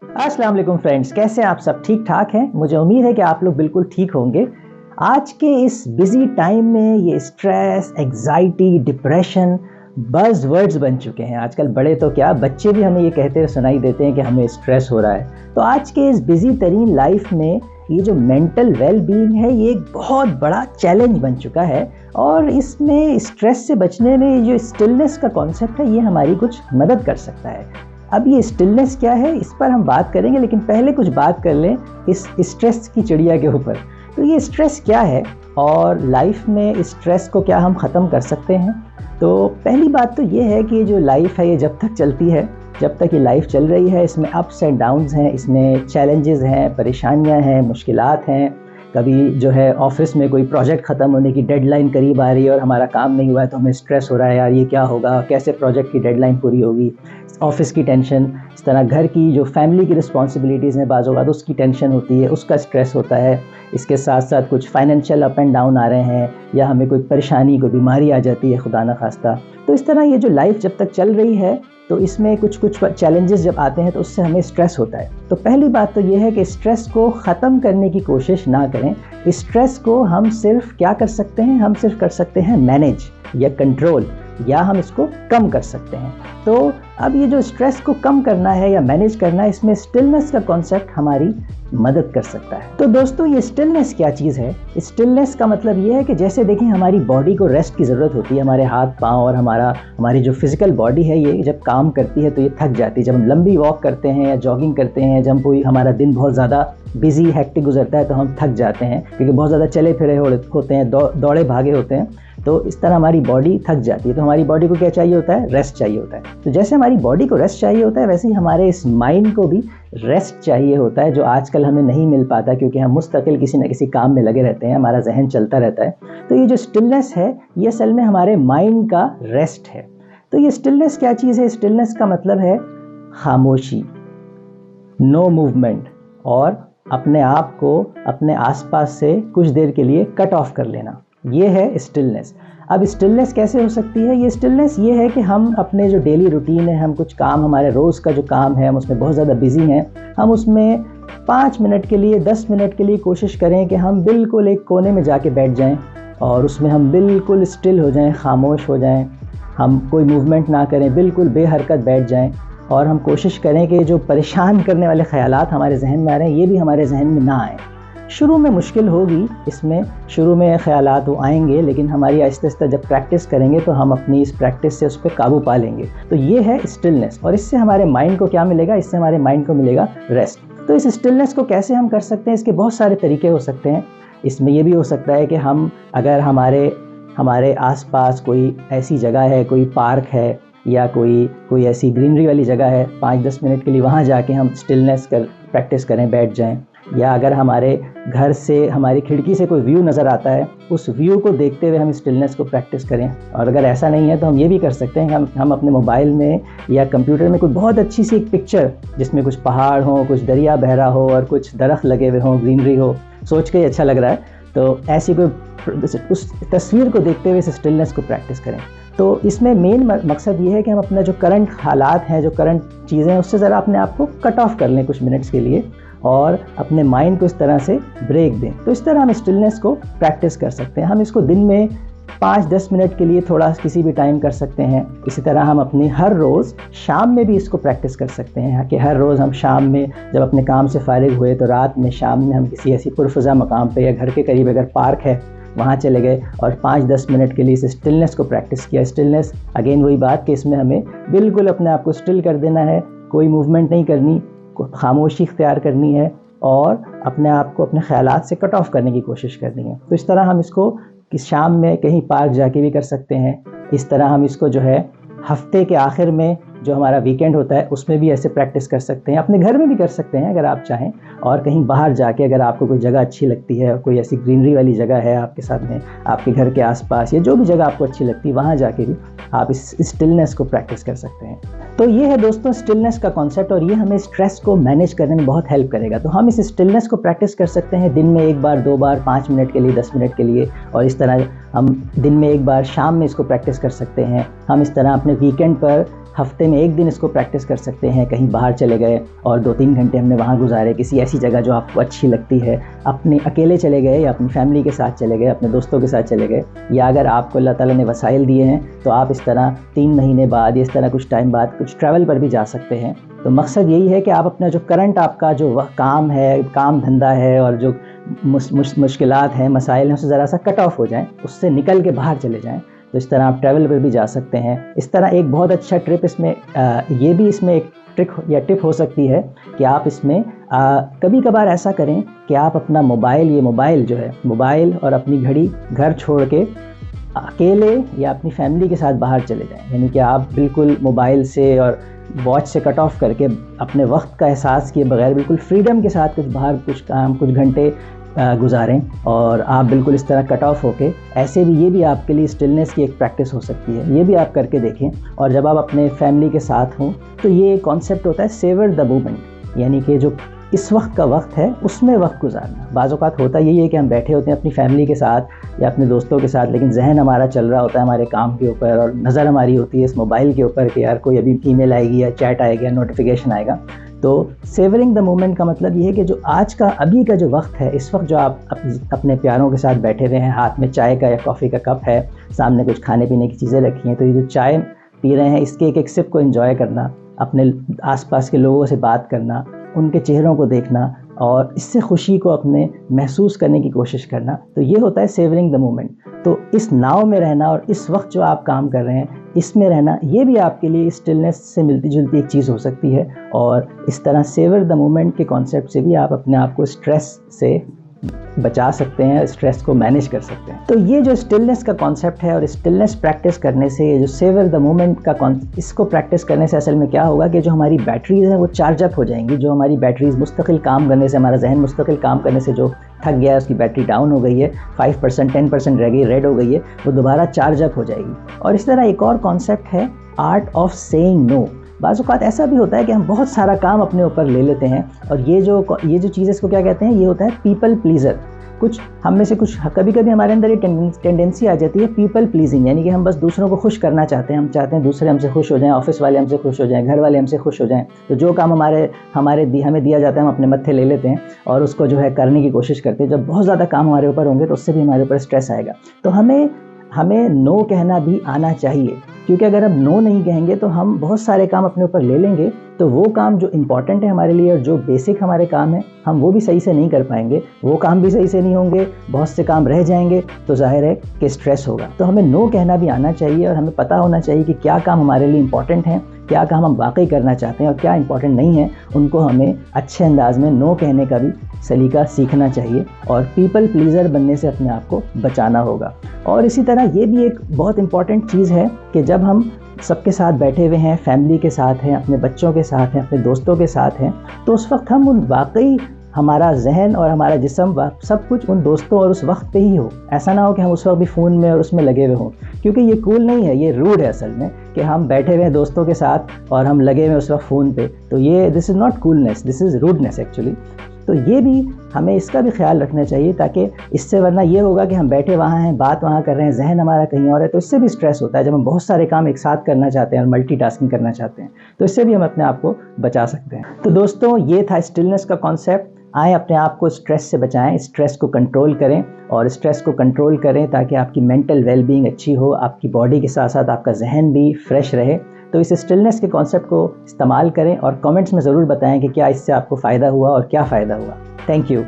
अस्सलाम वालेकुम फ्रेंड्स, कैसे हैं आप सब? ठीक ठाक हैं? मुझे उम्मीद है कि आप लोग बिल्कुल ठीक होंगे। आज के इस बिजी टाइम में ये stress, anxiety, depression buzz words बन चुके हैं। आजकल बड़े तो क्या, बच्चे भी हमें ये कहते हुए सुनाई देते हैं कि हमें स्ट्रेस हो रहा है। तो आज के इस बिजी तरीन लाइफ में ये जो मेंटल वेल बीइंग है, ये एक बहुत बड़ा चैलेंज बन चुका है और इसमें स्ट्रेस से बचने में ये जो स्टिलनेस का कॉन्सेप्ट है, ये हमारी कुछ मदद कर सकता है। अब ये स्टिलनेस क्या है, इस पर हम बात करेंगे, लेकिन पहले कुछ बात कर लें इस स्ट्रेस की चिड़िया के ऊपर। तो ये स्ट्रेस क्या है और लाइफ में स्ट्रेस को क्या हम ख़त्म कर सकते हैं? तो पहली बात तो ये है कि ये जो लाइफ है, ये जब तक चलती है, जब तक ये लाइफ चल रही है, इसमें अप्स एंड डाउन्स हैं, इसमें चैलेंजेस हैं, परेशानियां हैं, मुश्किलात हैं। कभी जो है ऑफिस में कोई प्रोजेक्ट ख़त्म होने की डेडलाइन करीब आ रही है और हमारा काम नहीं हुआ है तो हमें स्ट्रेस हो रहा है, यार ये क्या होगा, कैसे प्रोजेक्ट की डेडलाइन पूरी होगी। ऑफिस की टेंशन, इस तरह घर की जो फैमिली की रिस्पॉन्सिबिलिटीज़ हैं बाज़ औक़ात उसकी टेंशन होती है, उसका स्ट्रेस होता है। इसके साथ साथ कुछ फाइनेंशियल अप एंड डाउन आ रहे हैं या हमें कोई परेशानी, कोई बीमारी आ जाती है खुदा न खास्ता। तो इस तरह ये जो लाइफ जब तक चल रही है तो इसमें कुछ चैलेंजेस जब आते हैं तो उससे हमें स्ट्रेस होता है। तो पहली बात तो ये है कि स्ट्रेस को ख़त्म करने की कोशिश ना करें। स्ट्रेस को हम सिर्फ क्या कर सकते हैं, हम सिर्फ कर सकते हैं मैनेज या कंट्रोल, या हम इसको कम कर सकते हैं। तो अब ये जो स्ट्रेस को कम करना है या मैनेज करना है, इसमें स्टिलनेस का कॉन्सेप्ट हमारी मदद कर सकता है। तो दोस्तों, ये स्टिलनेस क्या चीज़ है? स्टिलनेस का मतलब ये है कि जैसे देखिए हमारी बॉडी को रेस्ट की ज़रूरत होती है, हमारे हाथ पाँव और हमारी जो फिज़िकल बॉडी है, ये जब काम करती है तो ये थक जाती है। जब हम लंबी वॉक करते हैं या जॉगिंग करते हैं, जब कोई हमारा दिन बहुत ज़्यादा बिजी हेक्टिक गुजरता है तो हम थक जाते हैं क्योंकि बहुत ज़्यादा चले फिरे होते हैं, दौड़े भागे होते हैं। तो इस तरह हमारी बॉडी थक जाती है। तो हमारी बॉडी को क्या चाहिए होता है? रेस्ट चाहिए होता है। तो जैसे हमारी बॉडी को रेस्ट चाहिए होता है, वैसे ही हमारे इस माइंड को भी रेस्ट चाहिए होता है, जो आजकल हमें नहीं मिल पाता क्योंकि हम मुस्तकिल किसी न किसी काम में लगे रहते हैं, हमारा जहन चलता रहता है। तो ये जो स्टिलनेस है, ये असल में हमारे माइंड का रेस्ट है। तो ये स्टिलनेस क्या चीज़ है? स्टिलनेस का मतलब है खामोशी, नो मूवमेंट, और अपने आप को अपने आसपास से कुछ देर के लिए कट ऑफ कर लेना। ये है स्टिलनेस। अब स्टिलनेस कैसे हो सकती है? ये स्टिलनेस ये है कि हम अपने जो डेली रूटीन है, हम कुछ काम, हमारे रोज़ का जो काम है, हम उसमें बहुत ज़्यादा बिजी हैं, हम उसमें 5 मिनट के लिए, 10 मिनट के लिए कोशिश करें कि हम बिल्कुल एक कोने में जाके बैठ जाएं और उसमें हम बिल्कुल स्टिल हो जाएं, खामोश हो जाएं, हम कोई मूवमेंट ना करें, बिल्कुल बेहरकत बैठ जाएं और हम कोशिश करें कि जो परेशान करने वाले ख़यालात हमारे जहन में आ रहे हैं, ये भी हमारे जहन में ना आए। शुरू में मुश्किल होगी, इसमें शुरू में ख़यालात वो आएंगे, लेकिन हमारी आहिस्ता आहिस्ता जब प्रैक्टिस करेंगे तो हम अपनी इस प्रैक्टिस से उस पर काबू पा लेंगे। तो ये है स्टिलनेस, और इससे हमारे माइंड को क्या मिलेगा? इससे हमारे माइंड को मिलेगा रेस्ट। तो इस स्टिलनेस को कैसे हम कर सकते हैं? इसके बहुत सारे तरीके हो सकते हैं। इसमें ये भी हो सकता है कि हम अगर हमारे आसपास कोई ऐसी जगह है, कोई पार्क है या कोई ऐसी ग्रीनरी वाली जगह है, 5-10 मिनट के लिए वहाँ जाके हम स्टिलनेस प्रैक्टिस करें, बैठ जाएं। या अगर हमारे घर से, हमारी खिड़की से कोई व्यू नज़र आता है, उस व्यू को देखते हुए हम स्टिलनेस को प्रैक्टिस करें। और अगर ऐसा नहीं है तो हम ये भी कर सकते हैं कि हम अपने मोबाइल में या कंप्यूटर में कोई बहुत अच्छी सी एक पिक्चर, जिसमें कुछ पहाड़ हो, कुछ दरिया बह रहा हो और कुछ दरख्त लगे हुए हों, ग्रीनरी हो, सोच के ही अच्छा लग रहा है, तो ऐसी कोई उस तस्वीर को देखते हुए इस स्टिलनेस को प्रैक्टिस करें। तो इसमें मेन मकसद ये है कि हम अपना जो करंट हालात हैं, जो करंट चीज़ें हैं, उससे ज़रा अपने आप को कट ऑफ कर लें कुछ मिनट्स के लिए और अपने माइंड को इस तरह से ब्रेक दें। तो इस तरह हम स्टिलनेस को प्रैक्टिस कर सकते हैं। हम इसको दिन में 5-10 मिनट के लिए थोड़ा किसी भी टाइम कर सकते हैं। इसी तरह हम अपनी हर रोज़ शाम में भी इसको प्रैक्टिस कर सकते हैं कि हर रोज़ हम शाम में जब अपने काम से फारिग हुए तो रात में, शाम में हम किसी ऐसी पुरफ़ज़ा मकाम पे या घर के करीब अगर पार्क है वहाँ चले गए और 5-10 मिनट के लिए इस स्टिलनेस को प्रैक्टिस किया। स्टिलनेस अगेन वही बात कि इसमें हमें बिल्कुल अपने आप को स्टिल कर देना है, कोई मूवमेंट नहीं करनी, खामोशी इख्तियार करनी है और अपने आप को अपने ख़यालात से कट ऑफ करने की कोशिश करनी है। तो इस तरह हम इसको कि शाम में कहीं पार्क जाके भी कर सकते हैं। इस तरह हम इसको जो है हफ्ते के आखिर में जो हमारा वीकेंड होता है उसमें भी ऐसे प्रैक्टिस कर सकते हैं। अपने घर में भी कर सकते हैं अगर आप चाहें, और कहीं बाहर जाके अगर आपको कोई जगह अच्छी लगती है, कोई ऐसी ग्रीनरी वाली जगह है आपके साथ में, आपके घर के आसपास या जो भी जगह आपको अच्छी लगती है, वहाँ जाके भी आप इस स्टिलनेस को प्रैक्टिस कर सकते हैं। तो ये है दोस्तों स्टिलनेस का कॉन्सेप्ट, और ये हमें स्ट्रेस को मैनेज करने में बहुत हेल्प करेगा। तो हम इस स्टिलनेस को प्रैक्टिस कर सकते हैं दिन में 1 बार, 2 बार, 5 मिनट के लिए, 10 मिनट के लिए, और इस तरह हम दिन में 1 बार शाम में इसको प्रैक्टिस कर सकते हैं। हम इस तरह अपने वीकेंड पर हफ्ते में एक दिन इसको प्रैक्टिस कर सकते हैं। कहीं बाहर चले गए और 2-3 घंटे हमने वहाँ गुजारे, किसी ऐसी जगह जो आपको अच्छी लगती है, अपने अकेले चले गए या अपनी फैमिली के साथ चले गए, अपने दोस्तों के साथ चले गए, या अगर आपको अल्लाह ताला ने वसाइल दिए हैं तो आप इस तरह 3 महीने बाद या इस तरह कुछ टाइम बाद कुछ ट्रैवल पर भी जा सकते हैं। तो मकसद यही है कि आप अपना जो करंट आपका जो वह काम है, काम धंधा है और जो मुश्किलात हैं, मसाइल हैं, उससे ज़रा सा कट ऑफ हो जाएं, उससे निकल के बाहर चले जाएं। तो इस तरह आप ट्रैवल पर भी जा सकते हैं। इस तरह एक बहुत अच्छा ट्रिप इसमें ये भी इसमें एक ट्रिक या टिप हो सकती है कि आप इसमें कभी कभार ऐसा करें कि आप अपना मोबाइल जो है, मोबाइल और अपनी घड़ी घर छोड़ के अकेले या अपनी फैमिली के साथ बाहर चले जाएं। यानी कि आप बिल्कुल मोबाइल से और वॉच से कट ऑफ करके अपने वक्त का एहसास किए बगैर बिल्कुल फ्रीडम के साथ कुछ बाहर कुछ काम कुछ घंटे गुजारें और आप बिल्कुल इस तरह कट ऑफ होके ऐसे भी ये भी आपके लिए स्टिलनेस की एक प्रैक्टिस हो सकती है। ये भी आप करके देखें। और जब आप अपने फैमिली के साथ हों तो ये कॉन्सेप्ट होता है सेवर द मोमेंट, यानी कि जो इस वक्त का वक्त है उसमें वक्त गुजारना। बाज़ औक़ात होता यही है कि हम बैठे होते हैं अपनी फैमिली के साथ या अपने दोस्तों के साथ, लेकिन जहन हमारा चल रहा होता है हमारे काम के ऊपर और नज़र हमारी होती है इस मोबाइल के ऊपर कि यार कोई अभी ईमेल आएगी या चैट आएगा या नोटिफिकेशन आएगा। तो सेवरिंग द मोमेंट का मतलब ये है कि जो आज का अभी का जो वक्त है, इस वक्त जो आप अपने प्यारों के साथ बैठे हुए हैं, हाथ में चाय का या कॉफ़ी का कप है, सामने कुछ खाने पीने की चीज़ें रखी हैं, तो ये जो चाय पी रहे हैं इसके एक एक सिप को एंजॉय करना, अपने आसपास के लोगों से बात करना, उनके चेहरों को देखना और इससे खुशी को अपने महसूस करने की कोशिश करना, तो ये होता है सेवरिंग द मोमेंट। तो इस नाव में रहना और इस वक्त जो आप काम कर रहे हैं इसमें रहना, ये भी आपके लिए स्टिलनेस से मिलती जुलती एक चीज़ हो सकती है। और इस तरह सेवर द मोमेंट के कॉन्सेप्ट से भी आप अपने आप को स्ट्रेस से बचा सकते हैं, स्ट्रेस को मैनेज कर सकते हैं। तो ये जो स्टिलनेस का कॉन्सेप्ट है और स्टिलनेस प्रैक्टिस करने से, ये जो सेवर द मोमेंट का इसको प्रैक्टिस करने से असल में क्या होगा कि जो हमारी बैटरीज हैं वो चार्ज अप हो जाएंगी। जो हमारी बैटरीज मुस्तकिल काम करने से, हमारा जहन मुस्तकिल काम करने से जो थक गया है, उसकी बैटरी डाउन हो गई है, 5% 10% रह गई, रेड हो गई है, वो दोबारा चार्ज अप हो जाएगी। और इस तरह एक और कॉन्सेप्ट है आर्ट ऑफ सेइंग नो। बाज़ औक़ात ऐसा भी होता है कि हम बहुत सारा काम अपने ऊपर ले लेते हैं और ये जो चीज़ इसको क्या कहते हैं, ये होता है पीपल प्लीज़र। कुछ हम में से कुछ कभी कभी हमारे अंदर ये टेंडेंसी आ जाती है पीपल प्लीजिंग, यानी कि हम बस दूसरों को खुश करना चाहते हैं। हम चाहते हैं दूसरे हमसे खुश हो जाएं, ऑफिस वाले हमसे खुश हो जाएं, घर वाले हमसे खुश हो जाएं। तो जो काम हमें दिया जाता है हम अपने मत्थे ले लेते हैं और उसको जो है करने की कोशिश करते हैं। जब बहुत ज़्यादा काम हमारे ऊपर होंगे तो उससे भी हमारे ऊपर स्ट्रेस आएगा। तो हमें नो कहना भी आना चाहिए, क्योंकि अगर हम नो नहीं कहेंगे तो हम बहुत सारे काम अपने ऊपर ले लेंगे, तो वो काम जो इम्पॉर्टेंट है हमारे लिए और जो बेसिक हमारे काम है हम वो भी सही से नहीं कर पाएंगे, वो काम भी सही से नहीं होंगे, बहुत से काम रह जाएंगे, तो जाहिर है कि स्ट्रेस होगा। तो हमें नो कहना भी आना चाहिए और हमें पता होना चाहिए कि क्या काम हमारे लिए इम्पॉर्टेंट हैं, क्या काम हम वाकई करना चाहते हैं और क्या इम्पॉर्टेंट नहीं है। उनको हमें अच्छे अंदाज में नो कहने का भी सलीका सीखना चाहिए और पीपल प्लीज़र बनने से अपने आप को बचाना होगा। और इसी तरह ये भी एक बहुत इम्पॉर्टेंट चीज़ है कि जब हम सबके साथ बैठे हुए हैं, फैमिली के साथ हैं, अपने बच्चों के साथ हैं, अपने दोस्तों के साथ हैं, तो उस वक्त हम उन वाकई हमारा जहन और हमारा जिस्म सब कुछ उन दोस्तों और उस वक्त पे ही हो। ऐसा ना हो कि हम उस वक्त भी फ़ोन में और उसमें लगे हुए हों, क्योंकि ये कूल नहीं है, ये रूड है असल में कि हम बैठे हुए हैं दोस्तों के साथ और हम लगे हुए उस वक्त फ़ोन पे। तो ये this is not coolness, this is rudeness actually. तो ये भी हमें इसका भी ख्याल रखना चाहिए, ताकि इससे वरना ये होगा कि हम बैठे वहाँ हैं, बात वहाँ कर रहे हैं, जहन हमारा कहीं और है, तो इससे भी स्ट्रेस होता है। जब हम बहुत सारे काम एक साथ करना चाहते हैं और मल्टीटास्किंग करना चाहते हैं, तो इससे भी हम अपने आप को बचा सकते हैं। तो दोस्तों, ये था स्टिलनेस का कॉन्सेप्ट। आए अपने आप को स्ट्रेस से बचाएं, स्ट्रेस को कंट्रोल करें और स्ट्रेस को कंट्रोल करें ताकि आपकी मेंटल वेलबींग अच्छी हो, आपकी बॉडी के साथ साथ आपका जहन भी फ्रेश रहे। तो इस स्टिलनेस के कॉन्सेप्ट को इस्तेमाल करें और कमेंट्स में ज़रूर बताएं कि क्या इससे आपको फ़ायदा हुआ और क्या फ़ायदा हुआ। Thank you.